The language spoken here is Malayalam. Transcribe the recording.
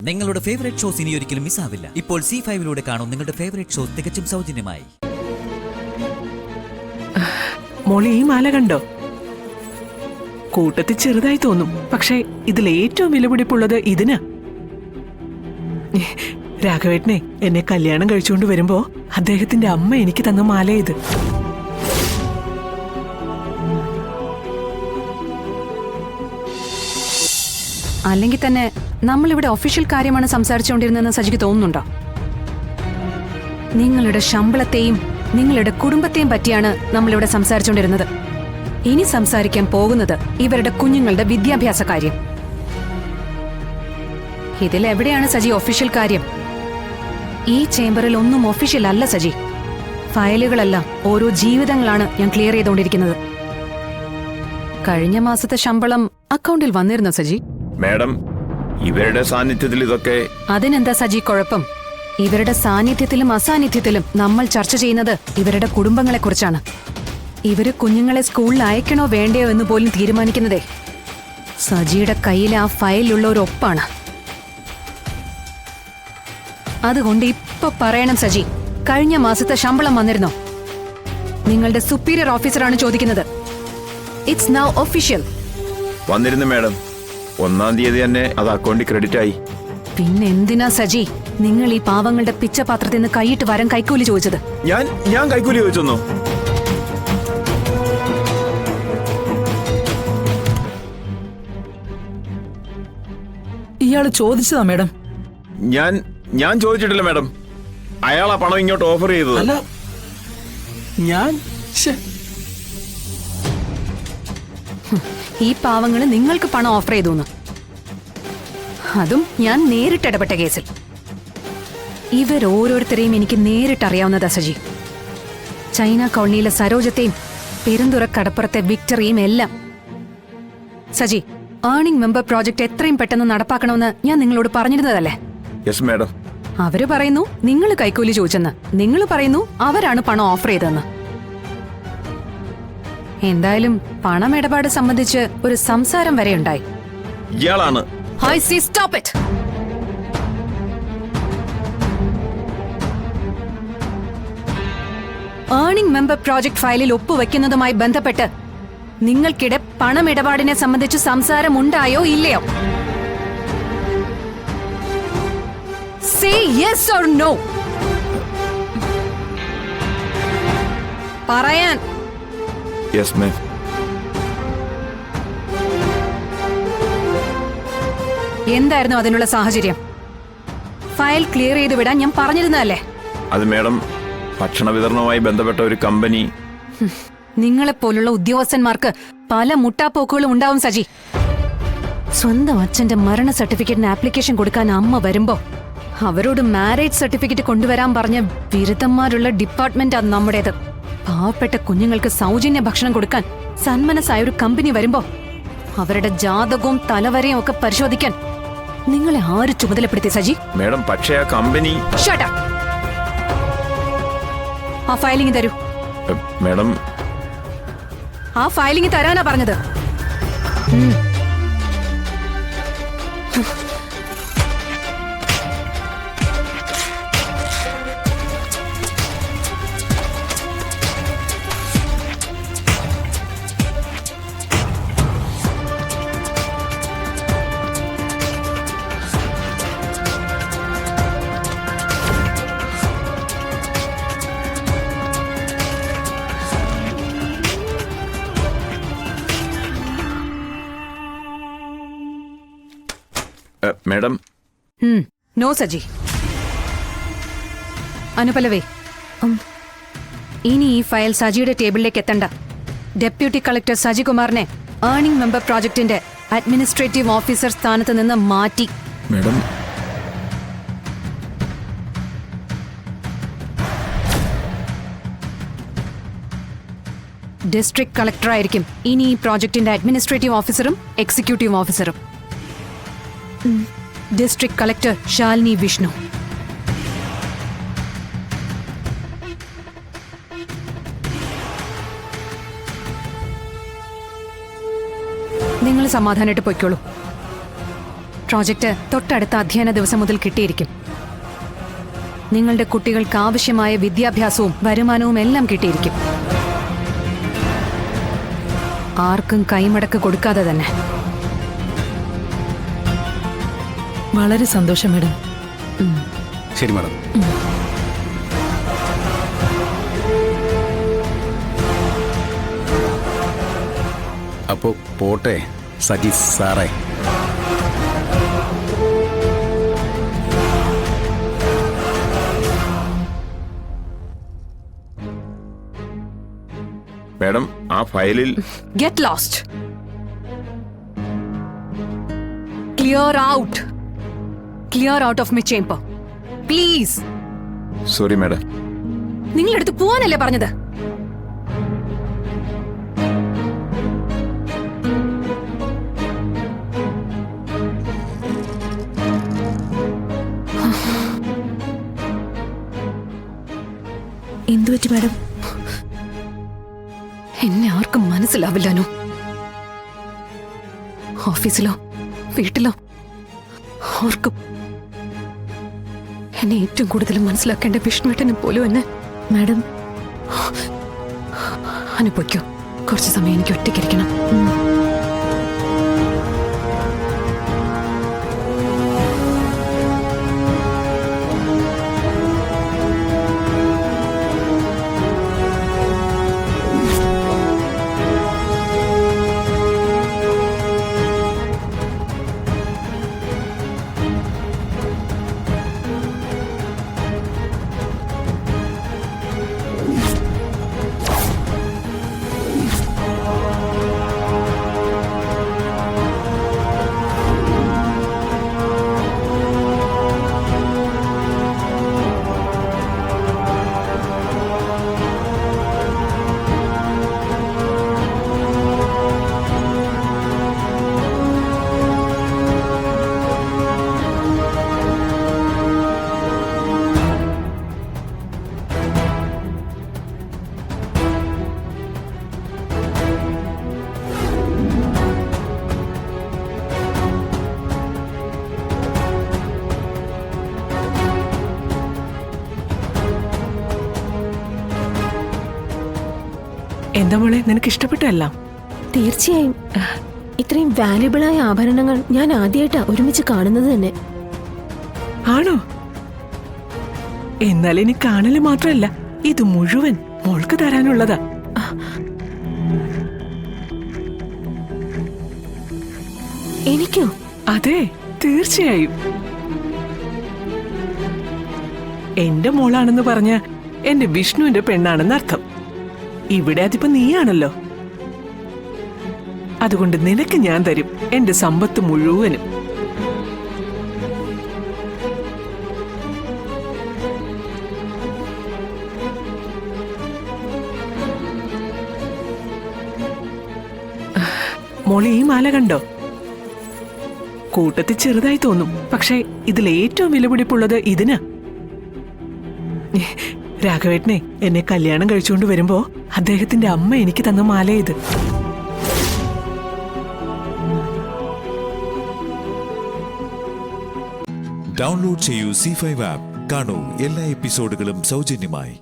നിങ്ങളുടെ ഫേവറേറ്റ് ഷോസ് ഇനി ഒരിക്കലും മിസ്സാവില്ല. ഇപ്പോൾ C5 കാണും നിങ്ങളുടെ ഫേവറേറ്റ് ഷോസ് തികച്ചും സൗജന്യമായി. മോളി ഈ മാല കണ്ടോ? കൂട്ടത്തിൽ ചെറുതായി തോന്നും, പക്ഷേ ഇതിൽ ഏറ്റവും വിലപിടിപ്പുള്ളത് ഇതിന്. രാഘവേട്ടനെ എന്നെ കല്യാണം കഴിച്ചുകൊണ്ട് വരുമ്പോ അദ്ദേഹത്തിന്റെ അമ്മ എനിക്ക് തന്ന മാല ഇത്. അല്ലെങ്കിൽ തന്നെ നമ്മളിവിടെ ഒഫീഷ്യൽ കാര്യമാണ് സംസാരിച്ചുകൊണ്ടിരുന്നതെന്ന് സജിക്ക് തോന്നുന്നുണ്ടോ? നിങ്ങളുടെ ശമ്പളത്തെയും നിങ്ങളുടെ കുടുംബത്തെയും പറ്റിയാണ് നമ്മളിവിടെ സംസാരിച്ചുകൊണ്ടിരുന്നത്. ഇനി സംസാരിക്കാൻ പോകുന്നത് ഇവരുടെ കുഞ്ഞുങ്ങളുടെ വിദ്യാഭ്യാസ കാര്യം. ഇതിലെവിടെയാണ് സജി ഒഫീഷ്യൽ കാര്യം? ഈ ചേംബറിൽ ഒന്നും ഒഫീഷ്യൽ അല്ല സജി. ഫയലുകളെല്ലാം ഓരോ ജീവിതങ്ങളാണ് ഞാൻ ക്ലിയർ ചെയ്തുകൊണ്ടിരിക്കുന്നത്. കഴിഞ്ഞ മാസത്തെ ശമ്പളം അക്കൗണ്ടിൽ വന്നിരുന്നോ സജി? മാഡം, ഇവരുടെ സാന്നിധ്യത്തിൽ ഇതൊക്കെ. അതിനെന്താ സജി കുഴപ്പം? ഇവരുടെ സാന്നിധ്യത്തിലും അസാന്നിധ്യത്തിലും നമ്മൾ ചർച്ച ചെയ്യുന്നത് ഇവരുടെ കുടുംബങ്ങളെ കുറിച്ചാണ്. ഇവര് കുഞ്ഞുങ്ങളെ സ്കൂളിൽ അയക്കണോ വേണ്ടയോ എന്ന് പോലും തീരുമാനിക്കുന്നതേ സജിയുടെ കയ്യിലെ ആ ഫയലിലുള്ള ഒരു ഒപ്പാണ്. അതുകൊണ്ട് ഇപ്പൊ പറയണം സജി, കഴിഞ്ഞ മാസത്തെ ശമ്പളം വന്നിരുന്നോ? നിങ്ങളുടെ സുപ്പീരിയർ ഓഫീസറാണ് ചോദിക്കുന്നത്. It's now official. വന്നിരുന്നു മാഡം. 1-ാം തീയതി തന്നെ അത് അക്കൗണ്ടിൽ ക്രെഡിറ്റ് ആയി. പിന്നെന്തിനാ സജി നിങ്ങൾ ഈ പാവങ്ങളുടെ പിച്ചപാത്രത്തിൽ നിന്ന് കൈയിട്ട് വരാൻ കൈക്കൂലി ചോദിച്ചത്? ഞാൻ കൈക്കൂലി ചോദിച്ചെന്നോ? ഇയാള് ചോദിച്ചതാ മാഡം. ഞാൻ ചോദിച്ചിട്ടില്ല മാഡം. അയാൾ ആ പണം ഇങ്ങോട്ട് ഓഫർ ചെയ്തത്. അല്ല, ഞാൻ ഈ പാവങ്ങള് നിങ്ങൾക്ക് പണം ഓഫർ ചെയ്തു, അതും ഞാൻ നേരിട്ട് ഇടപെട്ട കേസിൽ. ഇവരോരോരുത്തരെയും എനിക്ക് നേരിട്ടറിയാവുന്നതാ സജി. ചൈന കോളനിയിലെ സരോജത്തെയും പെരുന്തുറ കടപ്പുറത്തെ വിക്ടറിയും എല്ലാം. സജി, ഏർണിംഗ് മെമ്പർ പ്രോജക്ട് എത്രയും പെട്ടെന്ന് നടപ്പാക്കണമെന്ന് ഞാൻ നിങ്ങളോട് പറഞ്ഞിരുന്നതല്ലേ? Yes madam. അവര് പറയുന്നു നിങ്ങൾ കൈക്കൂലി ചോദിച്ചെന്ന്, നിങ്ങൾ പറയുന്നു അവരാണ് പണം ഓഫർ ചെയ്തതെന്ന്. എന്തായാലും പണമിടപാട് സംബന്ധിച്ച് ഒരു സംസാരം വരെ ഉണ്ടായി. ഇയാളാണ്. I say stop it. Earning member project ഫയലിൽ ഒപ്പുവെക്കുന്നതുമായി ബന്ധപ്പെട്ട് നിങ്ങൾക്കിടെ പണമിടപാടിനെ സംബന്ധിച്ച് സംസാരം ഉണ്ടായോ ഇല്ലയോ? Say yes or no. പറയാൻ. Yes ma'am. എന്തായിരുന്നു അതിനുള്ള സാഹചര്യം? ഫയൽ ക്ലിയർ ചെയ്ത് വിടാൻ ഞാൻ പറഞ്ഞിരുന്നതല്ലേ? അത് മാഡം, ഭക്ഷണ വിതരണവുമായി ബന്ധപ്പെട്ട ഒരു കമ്പനി. നിങ്ങളെപ്പോലുള്ള ഉദ്യോഗസ്ഥന്മാർക്ക് പല മുട്ടാപ്പോക്കുകളും ഉണ്ടാവും സജി. സ്വന്തം അച്ഛന്റെ മരണ സർട്ടിഫിക്കറ്റിന് ആപ്ലിക്കേഷൻ കൊടുക്കാൻ അമ്മ വരുമ്പോ അവരോട് മാരേജ് സർട്ടിഫിക്കറ്റ് കൊണ്ടുവരാൻ പറഞ്ഞ ബിരുദന്മാരുള്ള ഡിപ്പാർട്ട്മെന്റാ നമ്മുടേത്. പാവപ്പെട്ട കുഞ്ഞുങ്ങൾക്ക് സൗജന്യ ഭക്ഷണം കൊടുക്കാൻ സന്മനസ്സായ ഒരു കമ്പനി വരുമ്പോ അവരുടെ ജാതകവും തലവരെയും ഒക്കെ പരിശോധിക്കാൻ നിങ്ങളെ ആര് ചുമതലപ്പെടുത്തി സജി? മാഡം, പക്ഷേ ആ കമ്പനി. Shut up. ആ ഫയലിംഗ് തരൂ. മാഡം, ആ ഫയലിംഗ് തരാനാ പറഞ്ഞത്. മാഡം. നോ സജി. അനുപലവേ, ഇനി ഈ ഫയൽ സജിയുടെ ടേബിളിലേക്ക് എത്തണ്ട. ഡെപ്യൂട്ടി കളക്ടർ സജി കുമാറിനെ ഏർണിംഗ് മെമ്പർ പ്രോജക്ടിന്റെ അഡ്മിനിസ്ട്രേറ്റീവ് ഓഫീസർ സ്ഥാനത്ത് നിന്ന് മാറ്റി. മാഡം, ഡിസ്ട്രിക്ട് കളക്ടറായിരിക്കും ഇനി ഈ പ്രോജക്ടിന്റെ അഡ്മിനിസ്ട്രേറ്റീവ് ഓഫീസറും എക്സിക്യൂട്ടീവ് ഓഫീസറും. District collector Shalini Vishnu. നിങ്ങൾ സമാധാനമായിട്ട് പൊയ്ക്കോളൂ. പ്രോജക്റ്റ് തൊട്ടടുത്ത അധ്യയന ദിവസം മുതൽ കിട്ടിയിരിക്കും. നിങ്ങളുടെ കുട്ടികൾക്ക് ആവശ്യമായ വിദ്യാഭ്യാസവും വരുമാനവും എല്ലാം കിട്ടിയിരിക്കും. ആർക്കും കൈമടക്ക് കൊടുക്കാതെ തന്നെ. വളരെ സന്തോഷം മാഡം. ശരി മാഡം. അപ്പോ പോട്ടെ സജി സാറേ. മാഡം ആ ഫയലിൽ get lost. Clear out. Clear out of my chamber please. Sorry madam. നിങ്ങളെടുത്ത് പോവാനല്ലേ പറഞ്ഞത്? എന്തുപറ്റി മാഡം? എന്നെ ആർക്കും മനസ്സിലാവില്ലാനോ. ഓഫീസിലോ വീട്ടിലോ ആർക്കും. എന്നെ ഏറ്റവും കൂടുതൽ മനസ്സിലാക്കേണ്ട വിഷ്ണുവേട്ടനെ പോലും എന്നെ. മാഡം അനുഭവിക്കോ. കുറച്ച് സമയം എനിക്ക് ഒറ്റയ്ക്കിരിക്കണം. എന്താ മോളെ, നിനക്ക് ഇഷ്ടപ്പെട്ടല്ല? തീർച്ചയായും. ഇത്രയും വാല്യുബിളായ ആഭരണങ്ങൾ ഞാൻ ആദ്യമായിട്ടാ ഒരുമിച്ച് കാണുന്നത് തന്നെ. ആണോ? എന്നാൽ ഇനി കാണല് മാത്രല്ല, ഇത് മുഴുവൻ മോൾക്ക് തരാനുള്ളതാ. എനിക്കോ? അതെ, തീർച്ചയായും. എന്റെ മോളാണെന്ന് പറഞ്ഞ എന്റെ വിഷ്ണുവിന്റെ പെണ്ണാണെന്ന് അർത്ഥം. ഇവിടെ അതിപ്പോ നീയാണല്ലോ. അതുകൊണ്ട് നിനക്ക് ഞാൻ തരും എന്റെ സമ്പത്ത് മുഴുവനും. മോളി ഈ മാല കണ്ടോ? കൂട്ടത്തിൽ ചെറുതായി തോന്നും, പക്ഷെ ഇതിൽ ഏറ്റവും വിലപിടിപ്പുള്ളത് ഇതിന്. രാഘവേട്ടനെ എന്നെ കല്യാണം കഴിച്ചുകൊണ്ട് വരുമ്പോ അദ്ദേഹത്തിന്റെ അമ്മ എനിക്ക് തന്ന മാല ഇത്. ഡൗൺലോഡ് ചെയ്യൂ C5 ആപ്പ്. കാണൂ എല്ലാ എപ്പിസോഡുകളും സൗജന്യമായി.